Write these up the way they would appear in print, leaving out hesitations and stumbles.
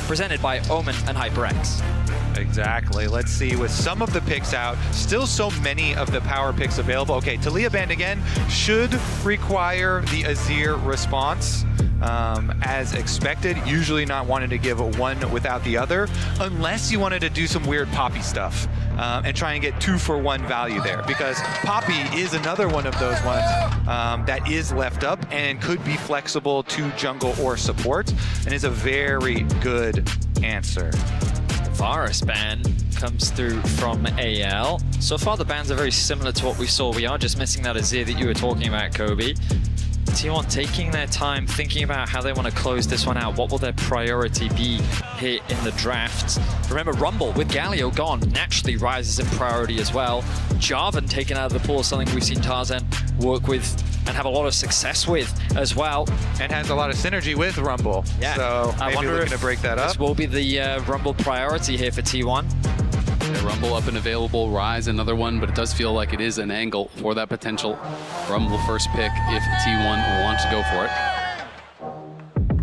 presented by Omen and HyperX. Exactly. Let's see, with some of the picks out, still so many of the power picks available. Okay, Talia Band again should require the Azir response as expected. Usually not wanting to give one without the other, unless you wanted to do some weird Poppy stuff and try and get 2-for-1 value there, because Poppy is another one of those ones that is left up and could be flexible to jungle or support, and is a very good answer. Varus ban comes through from AL. So far the bans are very similar to what we saw. We are just missing that Azir that you were talking about, Kobe. T1 taking their time, thinking about how they want to close this one out. What will their priority be here in the draft? Remember, Rumble with Galio gone naturally rises in priority as well. Jarvan taken out of the pool, something we've seen Tarzan work with and have a lot of success with as well. And has a lot of synergy with Rumble. Yeah. So maybe looking to break that up. This will be the Rumble priority here for T1. Yeah, Rumble up and available, Rise another one, but it does feel like it is an angle for that potential Rumble first pick if T1 wants to go for it.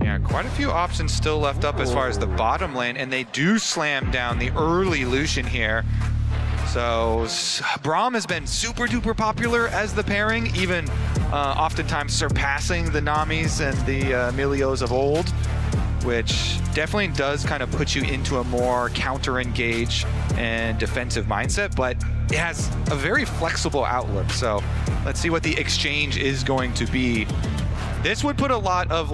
Yeah, quite a few options still left up as far as the bottom lane, and they do slam down the early Lucian here. So Braum has been super duper popular as the pairing, even oftentimes surpassing the Namis and the Emilios of old, which definitely does kind of put you into a more counter-engage and defensive mindset, but it has a very flexible outlook. So let's see what the exchange is going to be. This would put a lot of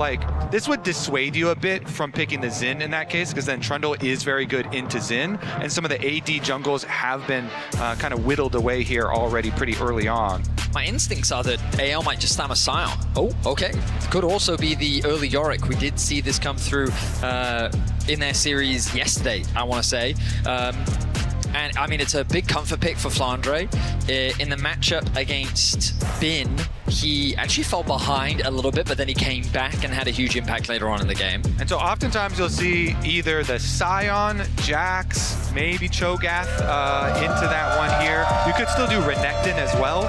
this would dissuade you a bit from picking the Xin in that case, because then Trundle is very good into Xin, and some of the AD jungles have been kind of whittled away here already pretty early on. My instincts are that AL might just slam a Sion. Oh, okay. Could also be the early Yorick. We did see this come through in their series yesterday, I want to say. And I mean, it's a big comfort pick for Flandre. In the matchup against Bin, he actually fell behind a little bit, but then he came back and had a huge impact later on in the game. And so oftentimes you'll see either the Sion, Jax, maybe Cho'Gath into that one here. You could still do Renekton as well.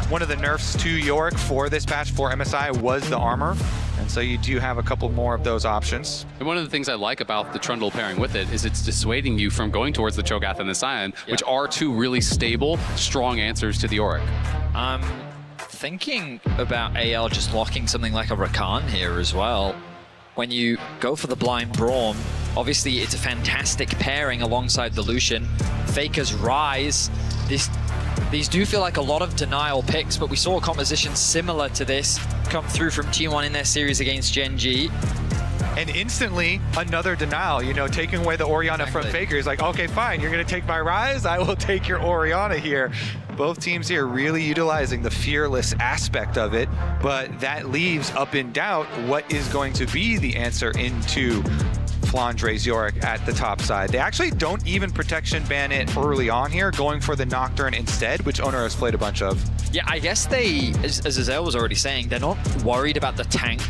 One of the nerfs to Yorick for this patch for MSI was the armor. And so you do have a couple more of those options. And one of the things I like about the Trundle pairing with it is it's dissuading you from going towards the Cho'Gath and the Sion, which are two really stable, strong answers to the Yorick. I'm thinking about AL just locking something like a Rakan here as well. When you go for the blind Braum, obviously it's a fantastic pairing alongside the Lucian. Faker's Rise. These do feel like a lot of denial picks, but we saw a composition similar to this come through from T1 in their series against Gen G. And instantly, another denial, you know, taking away the Orianna from Faker. He's like, okay, fine, you're going to take my Rise? I will take your Orianna here. Both teams here really utilizing the fearless aspect of it, but that leaves up in doubt what is going to be the answer into Flandre's Yorick at the top side. They actually don't even protection ban it early on here, going for the Nocturne instead, which Oner has played a bunch of. Yeah, I guess they, as Azel was already saying, they're not worried about the tank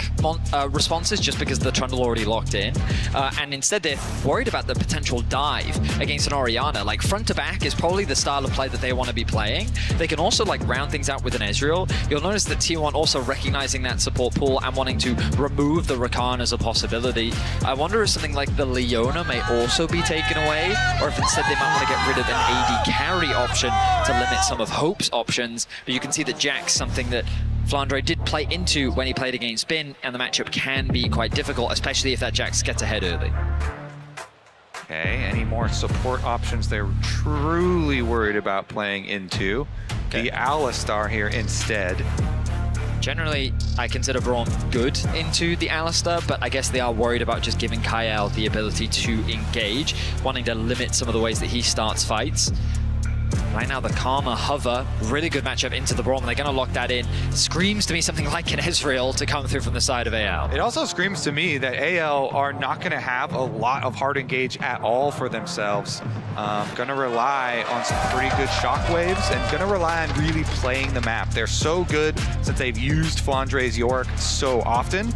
responses just because the Trundle already locked in. And instead they're worried about the potential dive against an Orianna. Like front to back is probably the style of play that they want to be playing. They can also like round things out with an Ezreal. You'll notice that T1 also recognizing that support pool and wanting to remove the Rakan as a possibility. I wonder if something like the Leona may also be taken away, or if instead they might want to get rid of an AD carry option to limit some of Hope's options. But you can see that Jack's something that Flandre did play into when he played against Bin, and the matchup can be quite difficult, especially if that Jax gets ahead early. Okay, any more support options they're truly worried about playing into? Okay. The Alistar here instead. Generally, I consider Braum good into the Alistar, but I guess they are worried about just giving Kyle the ability to engage, wanting to limit some of the ways that he starts fights. Right now, the Karma Hover, really good matchup into the Braum. They're going to lock that in. Screams to me something like an Ezreal to come through from the side of AL. It also screams to me that AL are not going to have a lot of hard engage at all for themselves. Going to rely on some pretty good shockwaves and going to rely on really playing the map. They're so good since they've used Flandre's Yorick so often,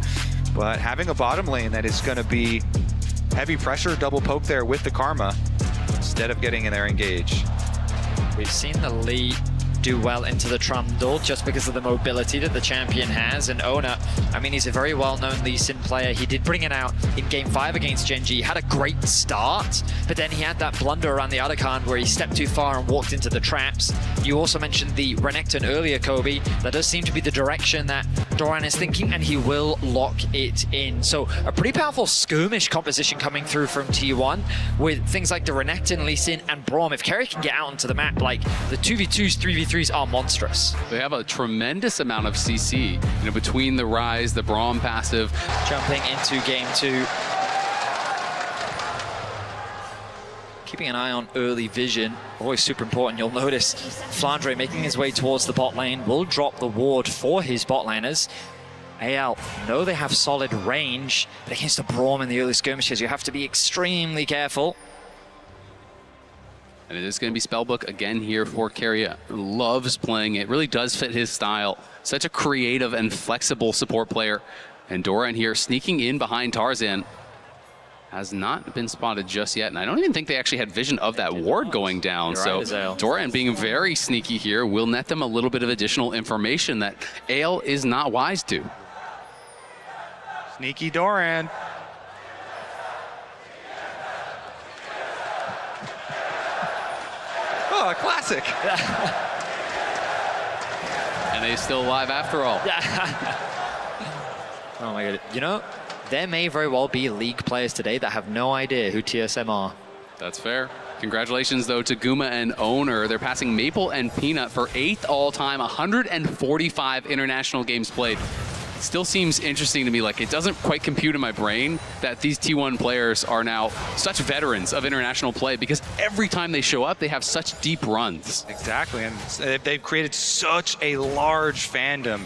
but having a bottom lane that is going to be heavy pressure, double poke there with the Karma instead of getting in there engage. We've seen the Lee do well into the trundle just because of the mobility that the champion has. And Oner, I mean, he's a very well-known Lee Sin player. He did bring it out in Game 5 against Genji. He had a great start, but then he had that blunder around the Otacon where he stepped too far and walked into the traps. You also mentioned the Renekton earlier, Kobe. That does seem to be the direction that Doran is thinking, and he will lock it in. So a pretty powerful skirmish composition coming through from T1 with things like the Renekton, Lee Sin, and Braum. If Keria can get out onto the map, like the 2v2s, 3v3s are monstrous. They have a tremendous amount of CC, between the Rise, the Braum passive. Jumping into game 2. Keeping an eye on early vision, always super important. You'll notice Flandre making his way towards the bot lane will drop the ward for his bot laners. AL know they have solid range, but against the Braum in the early skirmishes, you have to be extremely careful. And it is going to be Spellbook again here for Keria. Loves playing it, really does fit his style. Such a creative and flexible support player. And Doran here sneaking in behind Tarzan. Has not been spotted just yet, and I don't even think they actually had vision of that ward going down. You're so right, Doran being very sneaky here will net them a little bit of additional information that Ale is not wise to. Sneaky Doran. Oh, a classic. And they still alive after all. Oh my god. You know, there may very well be League players today that have no idea who TSM are. That's fair. Congratulations, though, to Guma and Oner. They're passing Maple and Peanut for 8th all-time, 145 international games played. Still seems interesting to me. Like, it doesn't quite compute in my brain that these T1 players are now such veterans of international play, because every time they show up, they have such deep runs. Exactly, and they've created such a large fandom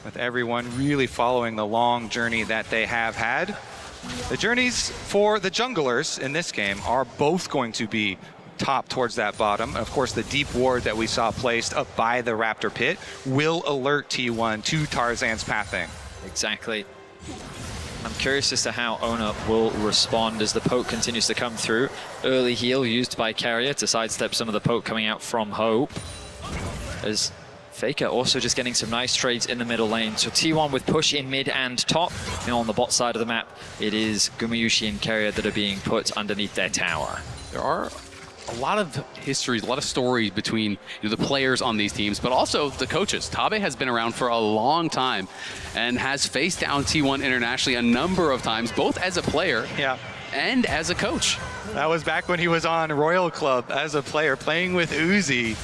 with everyone really following the long journey that they have had. The journeys for the junglers in this game are both going to be top towards that bottom. Of course, the deep ward that we saw placed up by the Raptor pit will alert T1 to Tarzan's pathing. Exactly. I'm curious as to how Oner will respond as the poke continues to come through. Early heal used by Keria to sidestep some of the poke coming out from Hope. As Faker also just getting some nice trades in the middle lane. So T1 with push in mid and top. And on the bot side of the map, it is Gumayusi and Keria that are being put underneath their tower. There are a lot of histories, a lot of stories between the players on these teams, but also the coaches. Tabe has been around for a long time and has faced down T1 internationally a number of times, both as a player and as a coach. That was back when he was on Royal Club as a player, playing with Uzi.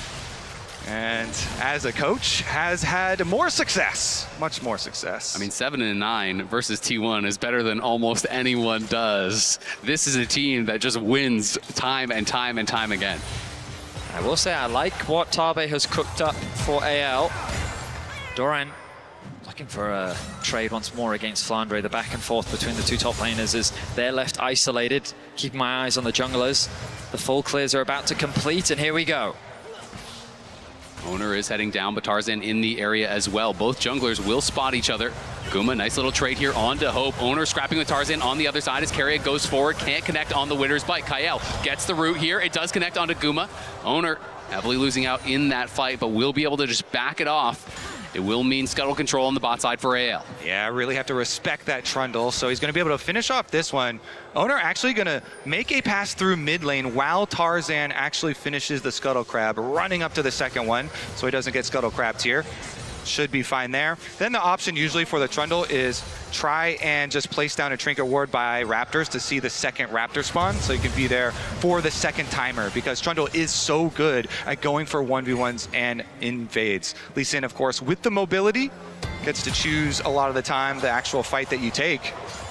And as a coach, has had more success, much more success. I mean, 7-9 versus T1 is better than almost anyone does. This is a team that just wins time and time and time again. I will say I like what Tabe has cooked up for AL. Doran looking for a trade once more against Flandre. The back and forth between the two top laners is they're left isolated. Keeping my eyes on the junglers. The full clears are about to complete, and here we go. Oner is heading down, but Tarzan in the area as well. Both junglers will spot each other. Guma, nice little trade here onto Hope. Oner scrapping with Tarzan on the other side as Keria goes forward. Can't connect on the winner's bite. Kael gets the root here. It does connect onto Guma. Oner heavily losing out in that fight, but will be able to just back it off. It will mean scuttle control on the bot side for AL. Yeah, really have to respect that trundle. So he's going to be able to finish off this one. Oner actually going to make a pass through mid lane while Tarzan actually finishes the scuttle crab, running up to the second one so he doesn't get scuttle crabbed here. Should be fine there. Then the option usually for the trundle is try and just place down a trinket ward by raptors to see the second raptor spawn, so you can be there for the second timer, because trundle is so good at going for 1v1s and invades. Lee Sin, of course, with the mobility, gets to choose a lot of the time the actual fight that you take.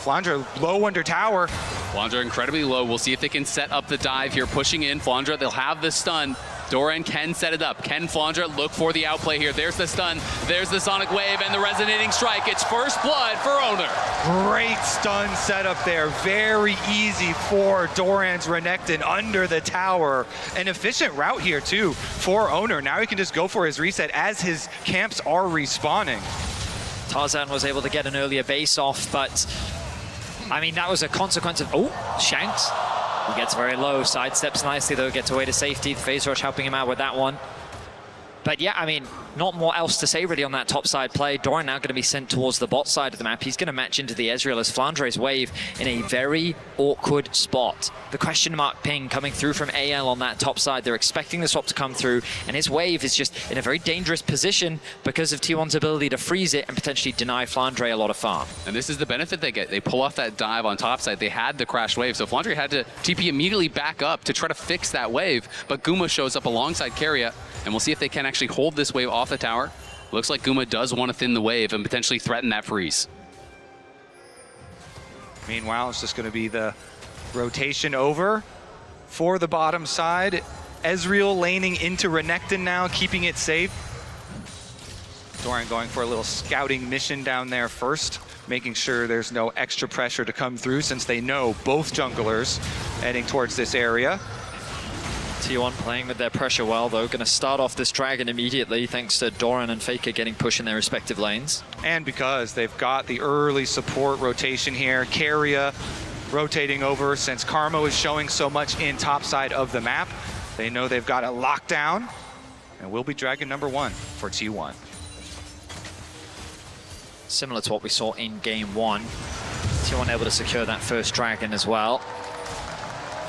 Flandre low under tower. Flandre incredibly low. We'll see if they can set up the dive here, pushing in. Flandre, they'll have the stun. Doran can set it up. Can Flandre look for the outplay here? There's the stun. There's the sonic wave and the resonating strike. It's first blood for Oner. Great stun setup there. Very easy for Doran's Renekton under the tower. An efficient route here too for Oner. Now he can just go for his reset as his camps are respawning. Tarzan was able to get an earlier base off, but I mean, that was a consequence of, shanked. He gets very low, sidesteps nicely though, gets away to safety. The phase rush helping him out with that one. But yeah, I mean, not more else to say really on that top side play. Doran now going to be sent towards the bot side of the map. He's going to match into the Ezreal as Flandre's wave in a very awkward spot. The question mark ping coming through from AL on that top side. They're expecting the swap to come through, and his wave is just in a very dangerous position because of T1's ability to freeze it and potentially deny Flandre a lot of farm. And this is the benefit they get. They pull off that dive on top side. They had the crashed wave, so Flandre had to TP immediately back up to try to fix that wave, but Guma shows up alongside Keria, and we'll see if they can actually hold this wave off the tower. Looks like Guma does want to thin the wave and potentially threaten that freeze. Meanwhile, it's just going to be the rotation over for the bottom side. Ezreal laning into Renekton now, keeping it safe. Doran going for a little scouting mission down there first, making sure there's no extra pressure to come through since they know both junglers heading towards this area. T1 playing with their pressure well, though. Going to start off this dragon immediately, thanks to Doran and Faker getting pushed in their respective lanes. And because they've got the early support rotation here, Keria rotating over since Karma is showing so much in top side of the map. They know they've got a lockdown, and will be dragon number 1 for T1. Similar to what we saw in game 1. T1 able to secure that first dragon as well.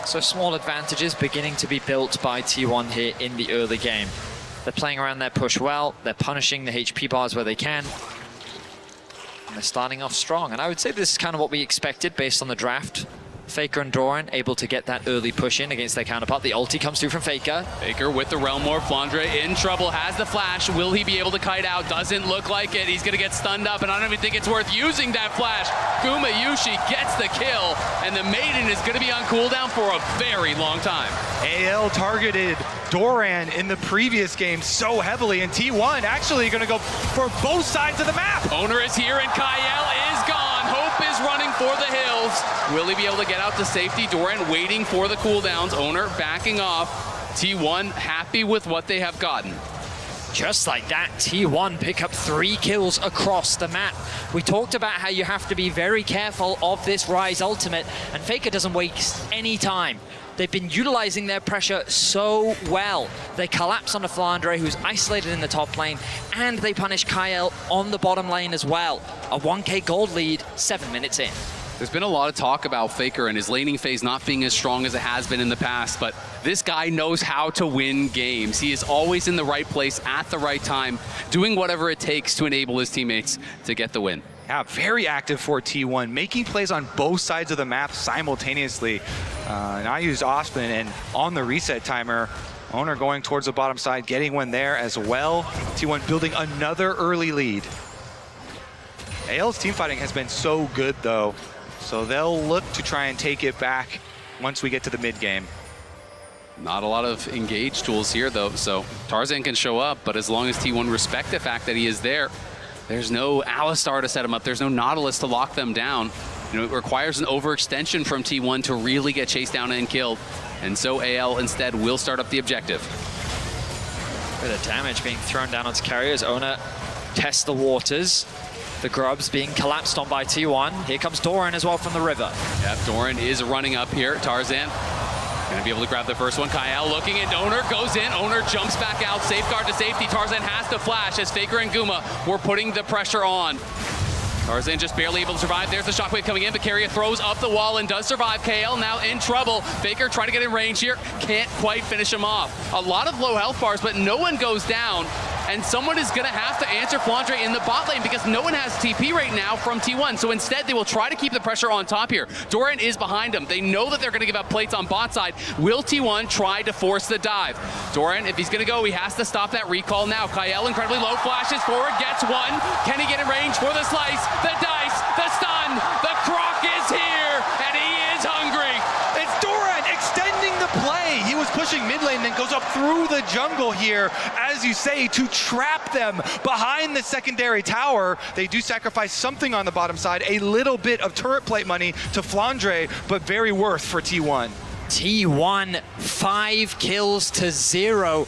So small advantages beginning to be built by T1 here in the early game. They're playing around their push well. They're punishing the HP bars where they can. And they're starting off strong. And I would say this is kind of what we expected based on the draft. Faker and Doran able to get that early push in against their counterpart. The ulti comes through from Faker. Faker with the Realm War. Flandre in trouble, has the flash. Will he be able to kite out? Doesn't look like it. He's gonna get stunned up, and I don't even think it's worth using that flash. Gumayusi gets the kill, and the Maiden is gonna be on cooldown for a very long time. AL targeted Doran in the previous game so heavily, and T1 actually gonna go for both sides of the map. Oner is here, and Kyle is gone. Hope is running for the hills. Will he be able to get out to safety? Doran waiting for the cooldowns. Oner backing off. T1 happy with what they have gotten. Just like that, T1 pick up 3 kills across the map. We talked about how you have to be very careful of this Rise ultimate, and Faker doesn't waste any time. They've been utilizing their pressure so well. They collapse onto Flandre, who's isolated in the top lane, and they punish Kyle on the bottom lane as well. A 1k gold lead, 7 minutes in. There's been a lot of talk about Faker and his laning phase not being as strong as it has been in the past, but this guy knows how to win games. He is always in the right place at the right time, doing whatever it takes to enable his teammates to get the win. Yeah, very active for T1, making plays on both sides of the map simultaneously. And I used Osman, and on the reset timer, Oner going towards the bottom side, getting one there as well. T1 building another early lead. AL's teamfighting has been so good, though, so they'll look to try and take it back once we get to the mid game. Not a lot of engage tools here, though, so Tarzan can show up, but as long as T1 respect the fact that he is there, there's no Alistar to set him up. There's no Nautilus to lock them down. You know, it requires an overextension from T1 to really get chased down and killed. And so AL instead will start up the objective. Bit of damage being thrown down onto Keria as Oner tests the waters. The grubs being collapsed on by T1. Here comes Doran as well from the river. Yep, Doran is running up here. Tarzan gonna be able to grab the first one. Kyle looking at Oner, goes in. Oner jumps back out, safeguard to safety. Tarzan has to flash as Faker and Guma were putting the pressure on. Tarzan just barely able to survive. There's the shockwave coming in, but Keria throws up the wall and does survive. KL now in trouble. Faker trying to get in range here. Can't quite finish him off. A lot of low health bars, but no one goes down. And someone is going to have to answer Flandre in the bot lane because no one has TP right now from T1. So instead, they will try to keep the pressure on top here. Doran is behind him. They know that they're going to give up plates on bot side. Will T1 try to force the dive? Doran, if he's going to go, he has to stop that recall now. Kyle incredibly low, flashes forward, gets one. Can he get in range for the slice? The dice, the stun, the croc is here, and he is hungry. It's Doran extending the play. He was pushing mid lane, then goes up through the jungle here, as you say, to trap them behind the secondary tower. They do sacrifice something on the bottom side, a little bit of turret plate money to Flandre, but very worth for T1. T1, 5 kills to 0.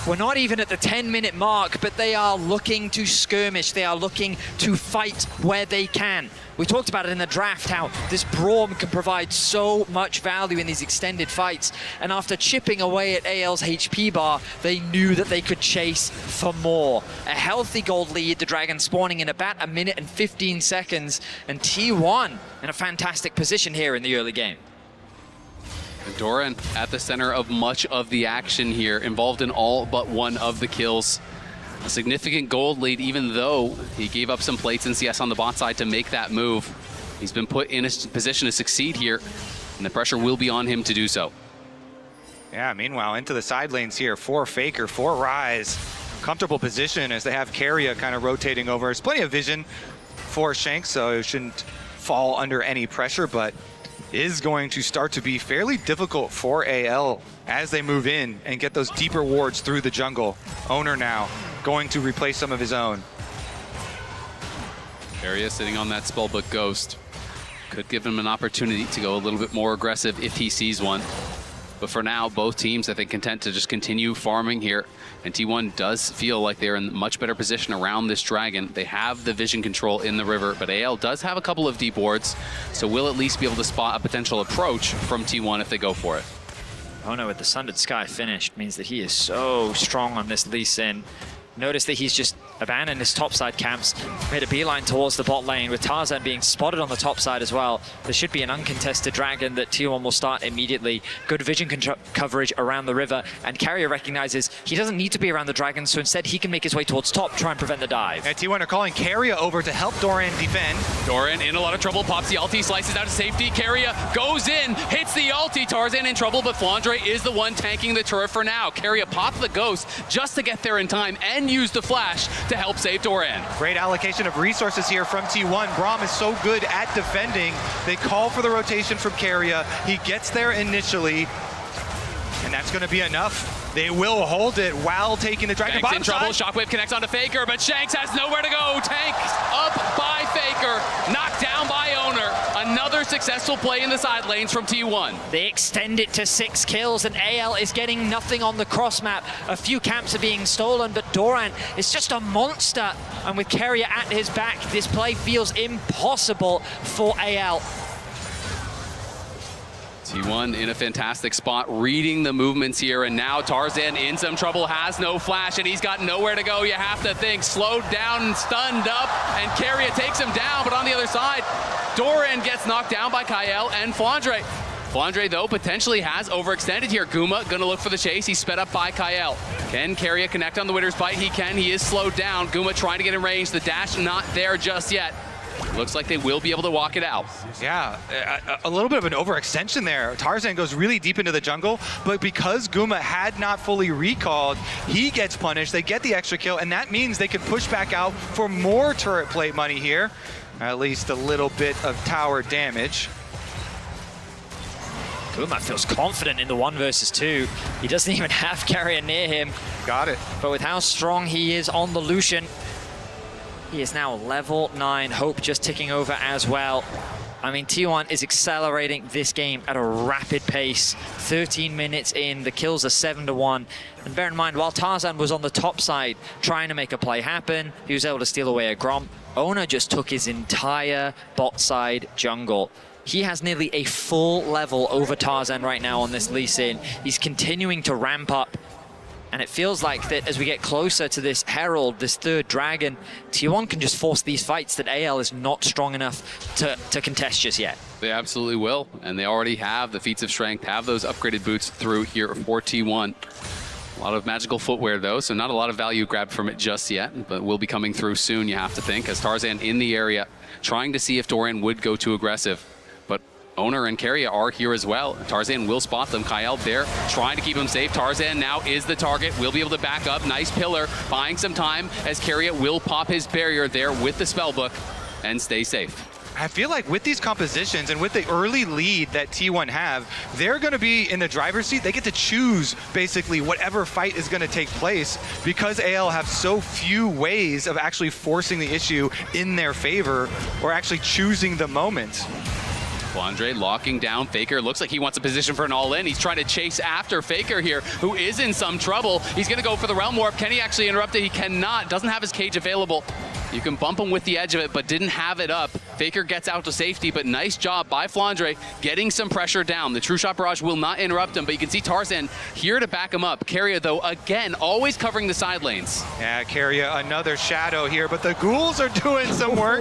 We're not even at the 10-minute mark, but they are looking to skirmish. They are looking to fight where they can. We talked about it in the draft, how this Braum can provide so much value in these extended fights. And after chipping away at AL's HP bar, they knew that they could chase for more. A healthy gold lead, the Dragon spawning in about 1 minute and 15 seconds, and T1 in a fantastic position here in the early game. Doran at the center of much of the action here, involved in all but one of the kills. A significant gold lead, even though he gave up some plates and CS on the bot side to make that move. He's been put in a position to succeed here, and the pressure will be on him to do so. Yeah, meanwhile, into the side lanes here for Faker, for Rise. Comfortable position as they have Keria kind of rotating over. There's plenty of vision for Shanks, so it shouldn't fall under any pressure, but is going to start to be fairly difficult for AL as they move in and get those deeper wards through the jungle. Oner now going to replace some of his own. Keria sitting on that spellbook Ghost. Could give him an opportunity to go a little bit more aggressive if he sees one. But for now, both teams, I think, content to just continue farming here. And T1 does feel like they're in much better position around this Dragon. They have the vision control in the river, but AL does have a couple of deep wards, so we'll at least be able to spot a potential approach from T1 if they go for it. Oner with the Sundered Sky finished means that he is so strong on this Lee Sin. Notice that he's just abandoned his topside camps, made a beeline towards the bot lane, with Tarzan being spotted on the top side as well. There should be an uncontested Dragon that T1 will start immediately. Good vision coverage around the river, and Keria recognizes he doesn't need to be around the Dragon, so instead he can make his way towards top, try and prevent the dive. And T1 are calling Keria over to help Doran defend. Doran in a lot of trouble, pops the ulti, slices out to safety. Keria goes in, hits the ulti. Tarzan in trouble, but Flandre is the one tanking the turret for now. Keria popped the Ghost just to get there in time and use the flash to help save Doran. Great allocation of resources here from T1. Braum is so good at defending. They call for the rotation from Keria. He gets there initially, and that's going to be enough. They will hold it while taking the Dragon. Shanks in trouble. Shockwave connects onto Faker, but Shanks has nowhere to go. Tank up by Faker, knocked down by Oner. Another successful play in the side lanes from T1. They extend it to 6 kills, and AL is getting nothing on the cross map. A few camps are being stolen, but Doran is just a monster. And with Keria at his back, this play feels impossible for AL. T1 in a fantastic spot, reading the movements here, and now Tarzan in some trouble, has no flash, and he's got nowhere to go. You have to think, slowed down and stunned up, and Keria takes him down, but on the other side, Doran gets knocked down by Kael and Flandre. Flandre, though, potentially has overextended here. Guma gonna look for the chase. He's sped up by Kael. Can Keria connect on the Winter's Bite? He can. He is slowed down. Guma trying to get in range. The dash not there just yet. Looks like they will be able to walk it out. Yeah, a little bit of an overextension there. Tarzan goes really deep into the jungle, but because Guma had not fully recalled, he gets punished. They get the extra kill, and that means they can push back out for more turret plate money here. At least a little bit of tower damage. Guma feels confident in the 1 versus 2. He doesn't even have Keria near him. Got it. But with how strong he is on the Lucian, he is now level 9. Hope just ticking over as well. I mean, T1 is accelerating this game at a rapid pace. 13 minutes in, the kills are 7-1. And bear in mind, while Tarzan was on the top side trying to make a play happen, he was able to steal away a Grom. Oner just took his entire bot side jungle. He has nearly a full level over Tarzan right now on this Lee Sin. He's continuing to ramp up. And it feels like that as we get closer to this Herald, this 3rd Dragon, T1 can just force these fights that AL is not strong enough to contest just yet. They absolutely will, and they already have the feats of strength, have those upgraded boots through here for T1. A lot of magical footwear though, so not a lot of value grabbed from it just yet, but will be coming through soon, you have to think, as Tarzan in the area, trying to see if Doran would go too aggressive. Oner and Keria are here as well. Tarzan will spot them. Kael there trying to keep him safe. Tarzan now is the target. Will be able to back up. Nice pillar. Buying some time as Keria will pop his barrier there with the spellbook and stay safe. I feel like with these compositions and with the early lead that T1 have, they're going to be in the driver's seat. They get to choose basically whatever fight is going to take place because AL have so few ways of actually forcing the issue in their favor or actually choosing the moment. Flandre locking down Faker. Looks like he wants a position for an all-in. He's trying to chase after Faker here, who is in some trouble. He's going to go for the realm warp. Can he actually interrupt it? He cannot. Doesn't have his cage available. You can bump him with the edge of it, but didn't have it up. Faker gets out to safety, but nice job by Flandre getting some pressure down. The True Shot Barrage will not interrupt him, but you can see Tarzan here to back him up. Keria, though, again, always covering the side lanes. Yeah, Keria, another shadow here, but the ghouls are doing some work.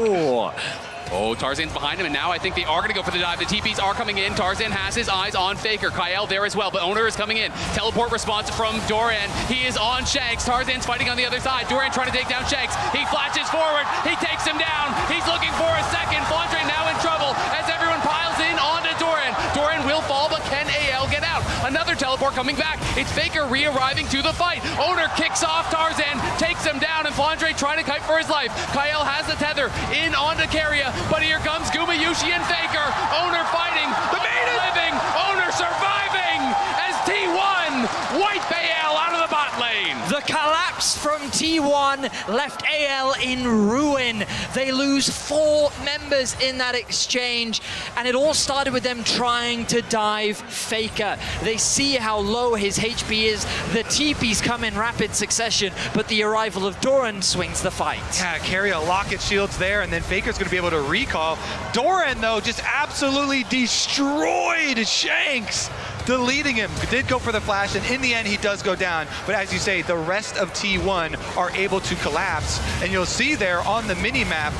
Oh, Tarzan's behind him, and now I think they are going to go for the dive. The TPs are coming in. Tarzan has his eyes on Faker. Kyle there as well, but Oner is coming in. Teleport response from Doran. He is on Shanks. Tarzan's fighting on the other side. Doran trying to take down Shanks. He flashes forward. He takes him down. He's looking for a second. Flandre now in trouble as everyone piles in onto Doran. Doran will fall, but can AL get out? Another teleport coming back. It's Faker re-arriving to the fight. Oner kicks off Tarzan, takes him down, and Flandre trying to kite for his life. Kyle has the tether in onto Keria, but here comes Gumayusi and Faker. Oner fighting, the maiden living, Oner surviving as T1 wipe AL out of the bot lane. The collapse from T1 left AL in ruin. They lose 4 members in that exchange, and it all started with them trying to dive Faker. They see how low his HP is. The TPs come in rapid succession, but the arrival of Doran swings the fight. Yeah, Keria locket shields there, and then Faker's going to be able to recall. Doran, though, just absolutely destroyed Shanks, deleting him. Did go for the flash, and in the end, he does go down. But as you say, the rest of T1 are able to collapse, and you'll see there on the mini-map,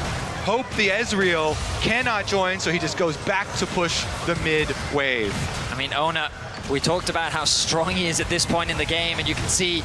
Hope the Ezreal cannot join, so he just goes back to push the mid wave. I mean, Oner, we talked about how strong he is at this point in the game, and you can see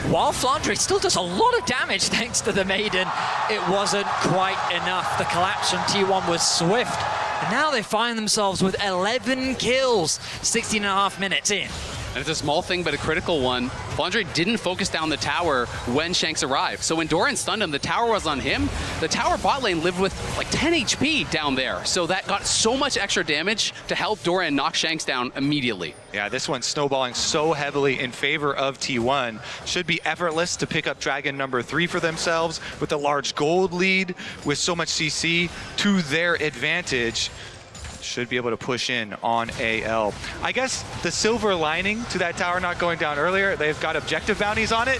while Flandre still does a lot of damage thanks to the Maiden, it wasn't quite enough. The collapse from T1 was swift, and now they find themselves with 11 kills, 16.5 minutes in. And it's a small thing, but a critical one. Flandre didn't focus down the tower when Shanks arrived. So when Doran stunned him, the tower was on him. The tower bot lane lived with like 10 HP down there. So that got so much extra damage to help Doran knock Shanks down immediately. Yeah, this one's snowballing so heavily in favor of T1. Should be effortless to pick up Dragon number 3 for themselves with a large gold lead with so much CC to their advantage. Should be able to push in on AL. I guess the silver lining to that tower not going down earlier, they've got objective bounties on it,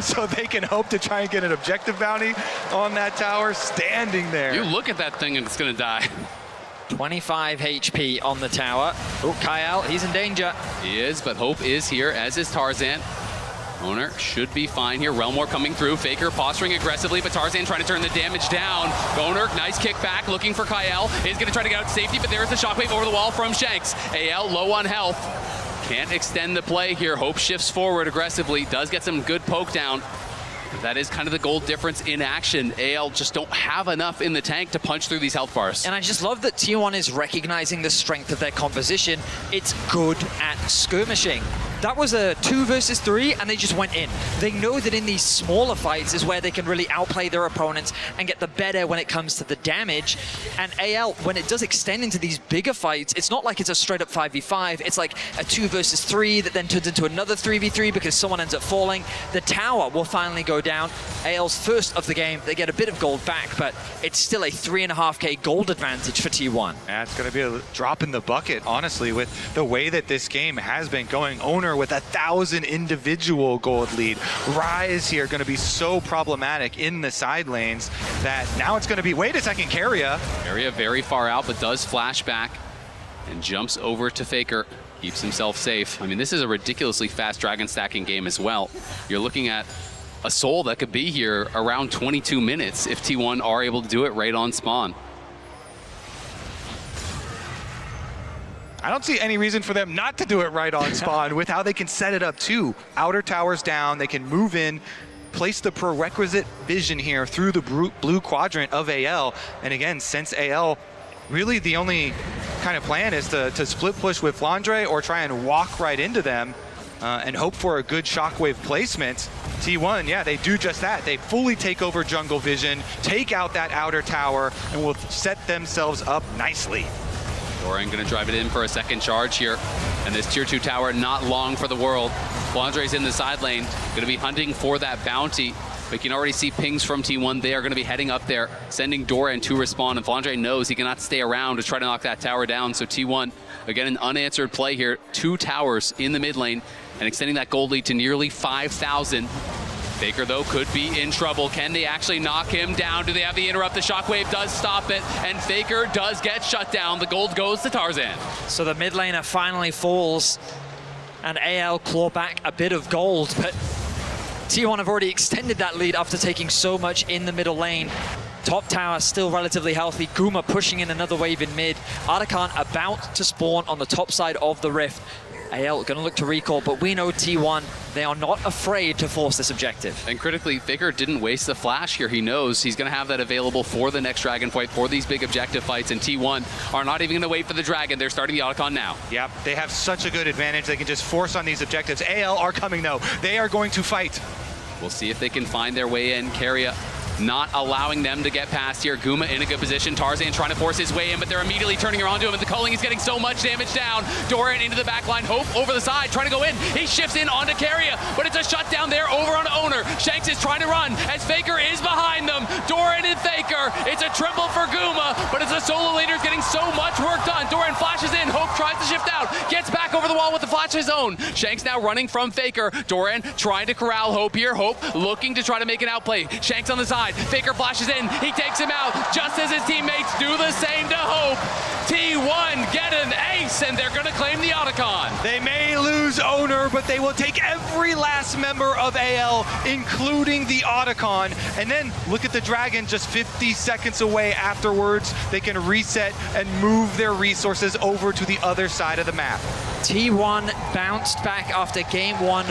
so they can hope to try and get an objective bounty on that tower standing there. You look at that thing and it's gonna die. 25 HP on the tower. Oh, Kyle, he's in danger. He is, but Hope is here, as is Tarzan. Oner should be fine here. Realm Warp coming through. Faker posturing aggressively, but Tarzan trying to turn the damage down. Oner, nice kick back, looking for Kyle. He's going to try to get out to safety, but there's the shockwave over the wall from Shanks. AL low on health. Can't extend the play here. Hope shifts forward aggressively. Does get some good poke down. That is kind of the gold difference in action. AL just don't have enough in the tank to punch through these health bars. And I just love that T1 is recognizing the strength of their composition. It's good at skirmishing. That was a 2 versus 3, and they just went in. They know that in these smaller fights is where they can really outplay their opponents and get the better when it comes to the damage. And AL, when it does extend into these bigger fights, it's not like it's a straight up 5v5. It's like a 2 versus 3 that then turns into another 3v3 because someone ends up falling. The tower will finally go down. AL's first of the game. They get a bit of gold back, but it's still a 3.5k gold advantage for T1. Yeah, it's going to be a drop in the bucket, honestly, with the way that this game has been going. Oner with 1,000 individual gold lead. Rise here going to be so problematic in the side lanes that now it's going to be, wait a second, Keria. Keria very far out, but does flash back and jumps over to Faker. Keeps himself safe. I mean, this is a ridiculously fast dragon stacking game as well. You're looking at a soul that could be here around 22 minutes if T1 are able to do it right on spawn. I don't see any reason for them not to do it right on spawn with how they can set it up too. Outer towers down, they can move in, place the prerequisite vision here through the blue quadrant of AL. And again, since AL, really the only kind of plan is to split push with Flandre or try and walk right into them and hope for a good shockwave placement. T1, yeah, they do just that. They fully take over jungle vision, take out that outer tower, and will set themselves up nicely. Doran gonna drive it in for a second charge here. And this tier 2 tower not long for the world. Flandre's in the side lane, gonna be hunting for that bounty. We can already see pings from T1. They are going to be heading up there, sending Doran to respond. And Flandre knows he cannot stay around to try to knock that tower down. So T1, again, an unanswered play here. 2 towers in the mid lane and extending that gold lead to nearly 5,000. Faker, though, could be in trouble. Can they actually knock him down? Do they have the interrupt? The shockwave does stop it, and Faker does get shut down. The gold goes to Tarzan. So the mid laner finally falls, and AL claw back a bit of gold, but T1 have already extended that lead after taking so much in the middle lane. Top tower still relatively healthy. Guma pushing in another wave in mid. Artican about to spawn on the top side of the rift. AL going to look to recall, but we know T1, they are not afraid to force this objective. And critically, Faker didn't waste the flash here. He knows he's going to have that available for the next dragon fight, for these big objective fights, and T1 are not even going to wait for the dragon. They're starting the Otacon now. Yep, they have such a good advantage. They can just force on these objectives. AL are coming, though. They are going to fight. We'll see if they can find their way in. Keria not allowing them to get past here. Guma in a good position. Tarzan trying to force his way in, but they're immediately turning around to him, and the culling is getting so much damage down. Doran into the back line. Hope over the side, trying to go in. He shifts in onto Keria, but it's a shutdown there over on Oner. Shanks is trying to run as Faker is behind them. Doran and Faker. It's a triple for Guma, but it's the solo leader's getting so much work done. Doran flashes in. Hope tries to shift out. Gets back over the wall with the flash of his own. Shanks now running from Faker. Doran trying to corral Hope here. Hope looking to try to make an outplay. Shanks on the side. Faker flashes in. He takes him out just as his teammates do the same to Hope. T1 get an ace, and they're going to claim the Otacon. They may lose Oner, but they will take every last member of AL, including the Otacon. And then look at the dragon just 50 seconds away afterwards. They can reset and move their resources over to the other side of the map. T1 bounced back after game 1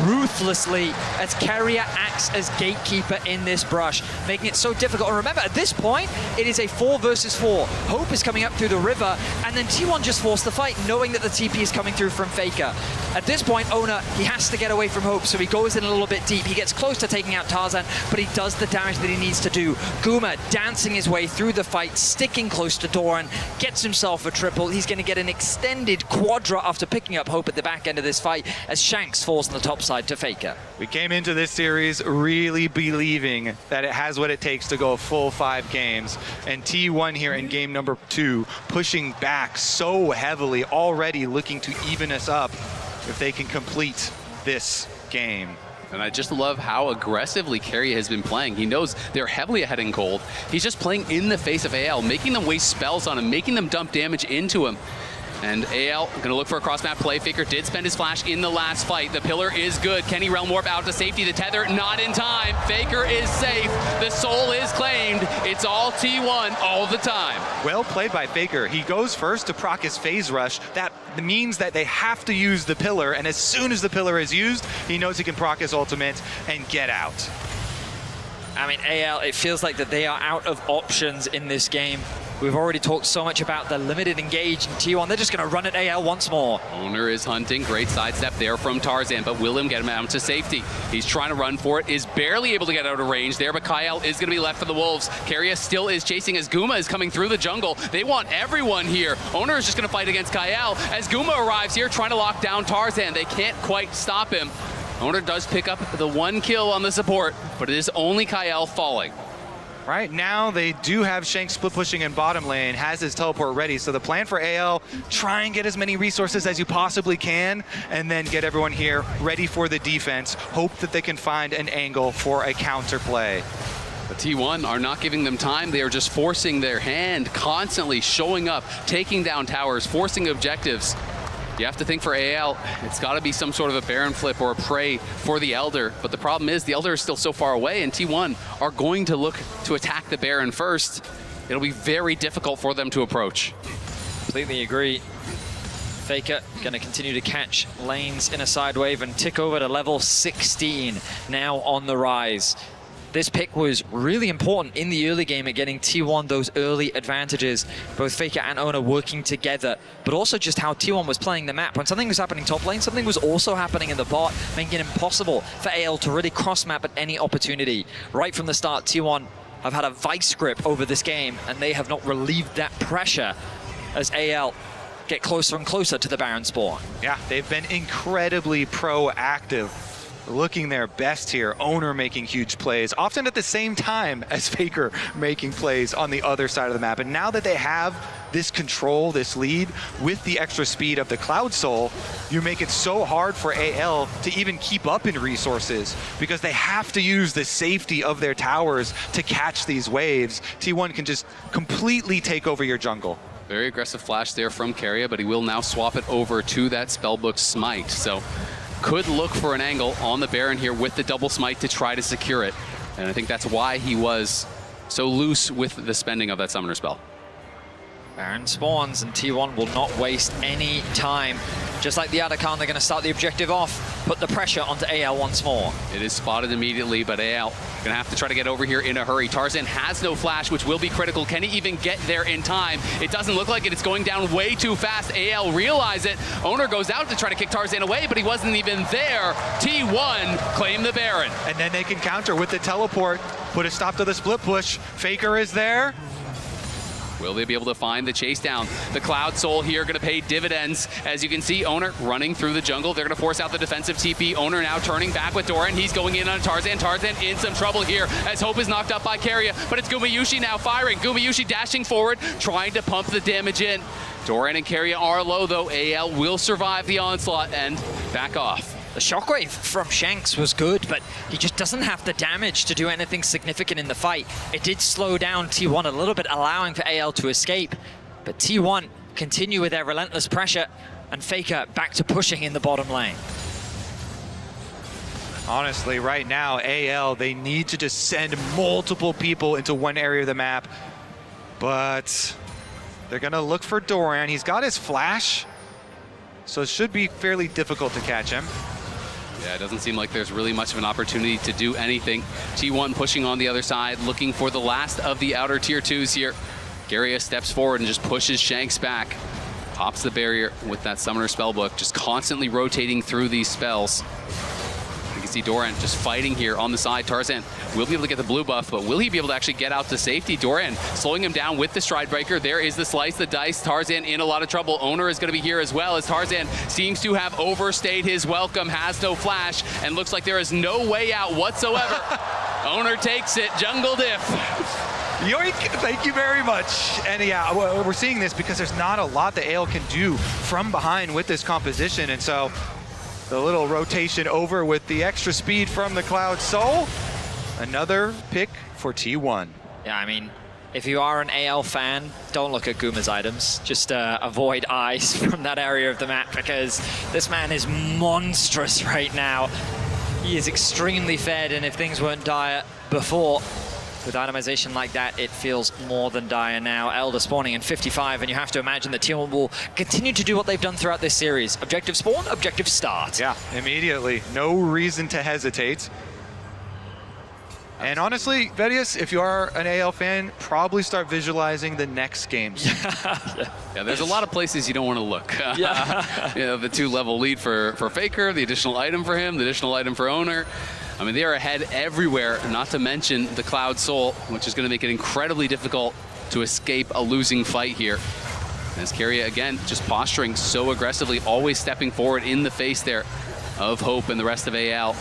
ruthlessly as Keria acts as gatekeeper in this brush, making it so difficult. And remember, at this point, it is a 4 versus 4. Hope is coming up through the river, and then T1 just forced the fight, knowing that the TP is coming through from Faker. At this point, Oner, he has to get away from Hope, so he goes in a little bit deep. He gets close to taking out Tarzan, but he does the damage that he needs to do. Guma dancing his way through the fight, sticking close to Doran, gets himself a triple. He's going to get an extended quadra after picking up Hope at the back end of this fight as Shanks falls on the top side to Faker. We came into this series really believing that it has what it takes to go a full 5 games, and T1 here in game number 2 pushing back so heavily, already looking to even us up if they can complete this game. And I just love how aggressively Keria has been playing. He knows they're heavily ahead in gold. He's just playing in the face of AL, making them waste spells on him, making them dump damage into him. And AL going to look for a cross-map play. Faker did spend his flash in the last fight. The pillar is good. Kenny Realm Warp out to safety. The tether not in time. Faker is safe. The soul is claimed. It's all T1 all the time. Well played by Faker. He goes first to proc his phase rush. That means that they have to use the pillar, and as soon as the pillar is used, he knows he can proc his ultimate and get out. I mean, AL, it feels like that they are out of options in this game. We've already talked so much about the limited engage in T1. They're just going to run at AL once more. Oner is hunting. Great sidestep there from Tarzan, but will him get him out to safety? He's trying to run for it. Is barely able to get out of range there, but Kyle is going to be left for the Wolves. Keria still is chasing as Guma is coming through the jungle. They want everyone here. Oner is just going to fight against Kyle as Guma arrives here trying to lock down Tarzan. They can't quite stop him. Oner does pick up the 1 kill on the support, but it is only Kyle falling. Right now, they do have Shanks split pushing in bottom lane, has his teleport ready. So the plan for AL, try and get as many resources as you possibly can, and then get everyone here ready for the defense. Hope that they can find an angle for a counter play. The T1 are not giving them time. They are just forcing their hand, constantly showing up, taking down towers, forcing objectives. You have to think for AL, it's got to be some sort of a Baron flip or a prey for the Elder. But the problem is the Elder is still so far away, and T1 are going to look to attack the Baron first. It'll be very difficult for them to approach. Completely agree. Faker going to continue to catch lanes in a side wave and tick over to level 16, now on the rise. This pick was really important in the early game at getting T1 those early advantages, both Faker and Oner working together, but also just how T1 was playing the map. When something was happening top lane, something was also happening in the bot, making it impossible for AL to really cross-map at any opportunity. Right from the start, T1 have had a vice grip over this game, and they have not relieved that pressure as AL get closer and closer to the Baron spawn. Yeah, they've been incredibly proactive looking their best here. Oner making huge plays, often at the same time as Faker making plays on the other side of the map. And now that they have this control, this lead, with the extra speed of the Cloud Soul, you make it so hard for AL to even keep up in resources because they have to use the safety of their towers to catch these waves. T1 can just completely take over your jungle. Very aggressive flash there from Keria, but he will now swap it over to that Spellbook Smite. So could look for an angle on the Baron here with the double smite to try to secure it. And I think that's why he was so loose with the spending of that summoner spell. Baron spawns and T1 will not waste any time. Just like the Adakan, they're going to start the objective off, put the pressure onto AL once more. It is spotted immediately, but AL going to have to try to get over here in a hurry. Tarzan has no flash, which will be critical. Can he even get there in time? It doesn't look like it. It's going down way too fast. AL realize it. Oner goes out to try to kick Tarzan away, but he wasn't even there. T1 claim the Baron. And then they can counter with the teleport, put a stop to the split push. Faker is there. Will they be able to find the chase down? The Cloud Soul here going to pay dividends. As you can see, Oner running through the jungle. They're going to force out the defensive TP. Oner now turning back with Doran. He's going in on Tarzan. Tarzan in some trouble here as Hope is knocked up by Keria, but it's Gumayusi now firing. Gumayusi dashing forward, trying to pump the damage in. Doran and Keria are low, though. AL will survive the onslaught and back off. The shockwave from Shanks was good, but he just doesn't have the damage to do anything significant in the fight. It did slow down T1 a little bit, allowing for AL to escape. But T1 continue with their relentless pressure, and Faker back to pushing in the bottom lane. Honestly, right now, AL, they need to just send multiple people into one area of the map. But they're going to look for Doran. He's got his flash, so it should be fairly difficult to catch him. Yeah, it doesn't seem like there's really much of an opportunity to do anything. T1 pushing on the other side, looking for the last of the outer tier 2s here. Keria steps forward and just pushes Shanks back. Pops the barrier with that Summoner Spellbook, just constantly rotating through these spells. You can see Doran just fighting here on the side. Tarzan will be able to get the blue buff, but will he be able to actually get out to safety? Doran slowing him down with the Stride Breaker. There is the slice, the dice. Tarzan in a lot of trouble. Oner is going to be here as well, as Tarzan seems to have overstayed his welcome, has no flash, and looks like there is no way out whatsoever. Oner takes it, jungle diff. Yoink, thank you very much. And yeah, we're seeing this because there's not a lot that AL can do from behind with this composition, and so the little rotation over with the extra speed from the Cloud Soul. Another pick for T1. Yeah, I mean, if you are an AL fan, don't look at Guma's items. Just avoid eyes from that area of the map because this man is monstrous right now. He is extremely fed, and if things weren't dire before, with itemization like that, it feels more than dire now. Elder spawning in 55, and you have to imagine that T1 will continue to do what they've done throughout this series. Objective spawn, objective start. Yeah, immediately. No reason to hesitate. And honestly, Vedius, if you are an AL fan, probably start visualizing the next games. Yeah, there's a lot of places you don't want to look. Yeah. You know, the 2-level lead for Faker, the additional item for him, the additional item for Oner. I mean, they are ahead everywhere, not to mention the Cloud Soul, which is going to make it incredibly difficult to escape a losing fight here. As Keria, again, just posturing so aggressively, always stepping forward in the face there of Hope and the rest of AL.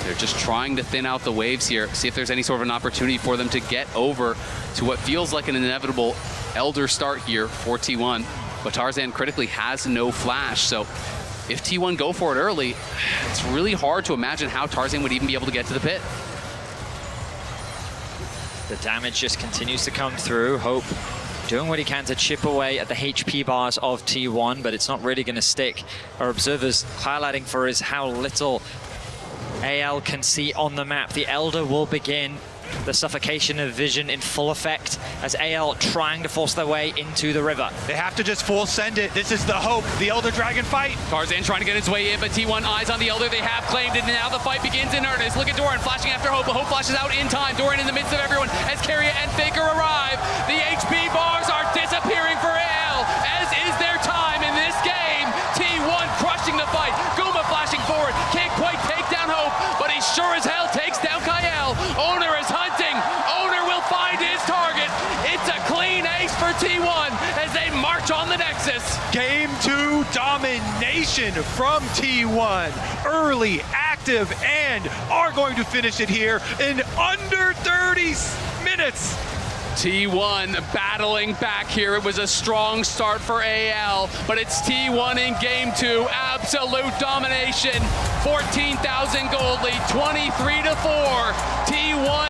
They're just trying to thin out the waves here, see if there's any sort of an opportunity for them to get over to what feels like an inevitable Elder start here for T1. But Tarzan critically has no flash, so if T1 go for it early, it's really hard to imagine how Tarzan would even be able to get to the pit. The damage just continues to come through. Hope doing what he can to chip away at the HP bars of T1, but it's not really going to stick. Our observers highlighting for us how little AL can see on the map. The Elder will begin. The suffocation of vision in full effect as AL trying to force their way into the river. They have to just full send it. This is the Hope, the Elder Dragon fight. Tarzan trying to get his way in, but T1 eyes on the Elder. They have claimed it, and now the fight begins in earnest. Look at Doran flashing after Hope, but Hope flashes out in time. Doran in the midst of everyone as Keria and Faker arrive. The HP bars are disappearing for AL, as is their time in this game. T1 crushing the fight. Guma flashing forward. Can't quite take down Hope, but he sure as hell takes down Kyle. Oner is hunting. Oner will find his target. It's a clean ace for T1 as they march on the Nexus. Game 2 domination from T1. Early, active, and and are going to finish it here in under 30 minutes. T1 battling back here. It was a strong start for AL, but it's T1 in game 2. Absolute domination. 14,000 gold lead, 23-4. T1.